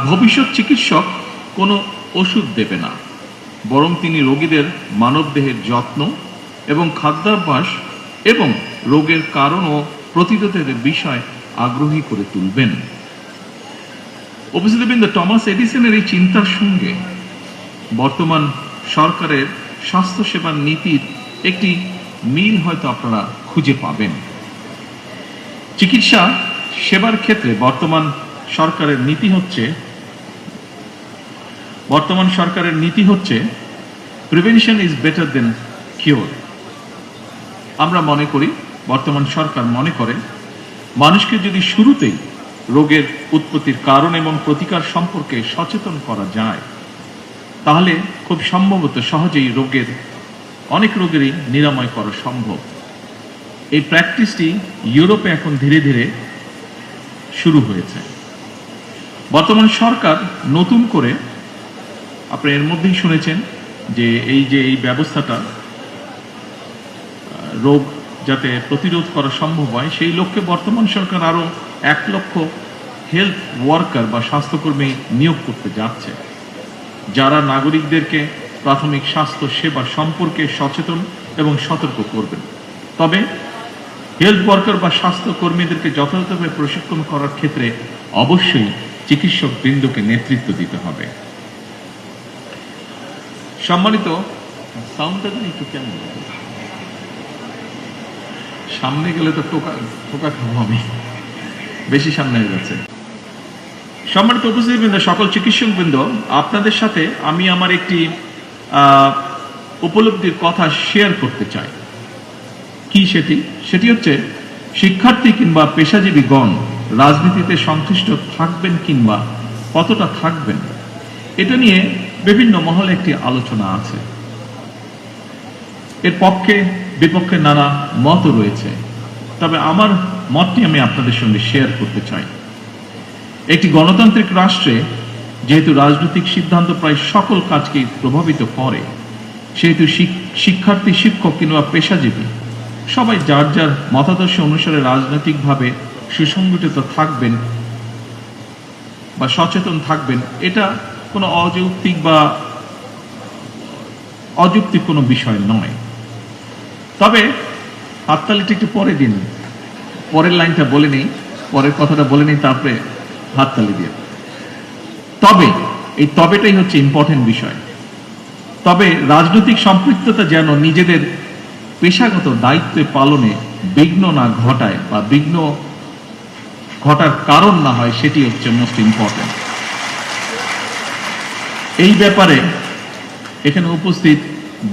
ভবিষ্যৎ চিকিৎসক কোনো ওষুধ দেবে না, বরং তিনি রোগীদের মানবদেহের যত্ন এবং খাদ্যাভ্যাস এবং রোগের কারণ ও প্রতিরোধের বিষয় আগ্রহী করে তুলবেন। উপস্থিতবৃন্দ, টমাস এডিসনের এই চিন্তার সঙ্গে বর্তমান সরকারের স্বাস্থ্যসেবার নীতির একটি মিল হয়তো আপনারা খুঁজে পাবেন। চিকিৎসা সেবার ক্ষেত্রে বর্তমান সরকারের নীতি হচ্ছে prevention is better then cure. আমরা মনে করি, বর্তমান সরকার মনে করে, মানুষকে যদি শুরুতেই রোগের উৎপত্তির কারণ এবং প্রতিকার সম্পর্কে সচেতন করা যায়, তাহলে খুব সম্ভবত সহজেই অনেক রোগেরই নিরাময় করা সম্ভব। এই প্র্যাকটিসটি ইউরোপে এখন ধীরে ধীরে শুরু হয়েছে। বর্তমান সরকার নতুন করে, আপনি এর মধ্যেই শুনেছেন যে এই ব্যবস্থাটা রোগ যাতে প্রতিরোধ করা সম্ভব হয়, সেই লক্ষ্যে বর্তমান সরকার আরো 1 লক্ষ হেলথ ওয়ার্কার বা স্বাস্থ্যকর্মী নিয়োগ করতে যাচ্ছে, যারা নাগরিকদেরকে প্রাথমিক স্বাস্থ্য সেবা সম্পর্কে সচেতন এবং সতর্ক করবেন। তবে হেলথ ওয়ার্কার বা স্বাস্থ্যকর্মীদেরকে যথাযথভাবে প্রশিক্ষণ করার ক্ষেত্রে অবশ্যই চিকিৎসক বৃন্দকে নেতৃত্ব দিতে হবে। সম্মানিত, সাউন্ডটা একটু কেমন, সামনে গেলে তো টোকা খাবো আমি, বেশি সামনে হয়ে যাচ্ছে। সম্মানিত উপস্থিতিবৃন্দ, সকল চিকিৎসক বৃন্দ, আপনাদের সাথে আমি আমার একটি উপলব্ধির কথা শেয়ার করতে চাই। কি সেটি হচ্ছে, শিক্ষার্থী কিংবা পেশাজীবীগণ রাজনীতিতে সংশ্লিষ্ট থাকবেন কিংবা কতটা থাকবেন, এটা নিয়ে বিভিন্ন মহলে একটি আলোচনা আছে। এর পক্ষে বিপক্ষে নানা মত রয়েছে, তবে আমার মতটি আমি আপনাদের সঙ্গে শেয়ার করতে চাই। একটি গণতান্ত্রিক রাষ্ট্রে যেহেতু রাজনৈতিক সিদ্ধান্ত প্রায় সকল কাজকেই প্রভাবিত করে, সেহেতু শিক্ষার্থী, শিক্ষক কিংবা পেশাজীবী সবাই যার যার মতাদর্শ অনুসারে রাজনৈতিকভাবে সুসংগঠিত থাকবেন বা সচেতন থাকবেন, এটা কোনো অযৌক্তিক কোনো বিষয় নয়। তবে হাততালিটা একটু পরে দিন, পরের লাইনটা বলে নেই, পরের কথাটা বলে নেই, তারপরে হাততালি দিয়ে। এই তবেটাই হচ্ছে ইম্পর্টেন্ট বিষয়। তবে রাজনৈতিক সম্পৃক্ততা যেন নিজেদের পেশাগত দায়িত্ব পালনে বিঘ্ন না ঘটায় বা বিঘ্ন ঘটার কারণ না হয়, সেটি হচ্ছে মোস্ট ইম্পর্টেন্ট। এই ব্যাপারে এখানে উপস্থিত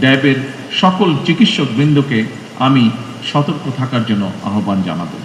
ড্যাবের সকল চিকিৎসক বৃন্দকে আমি সতর্ক থাকার জন্য আহ্বান জানাবো।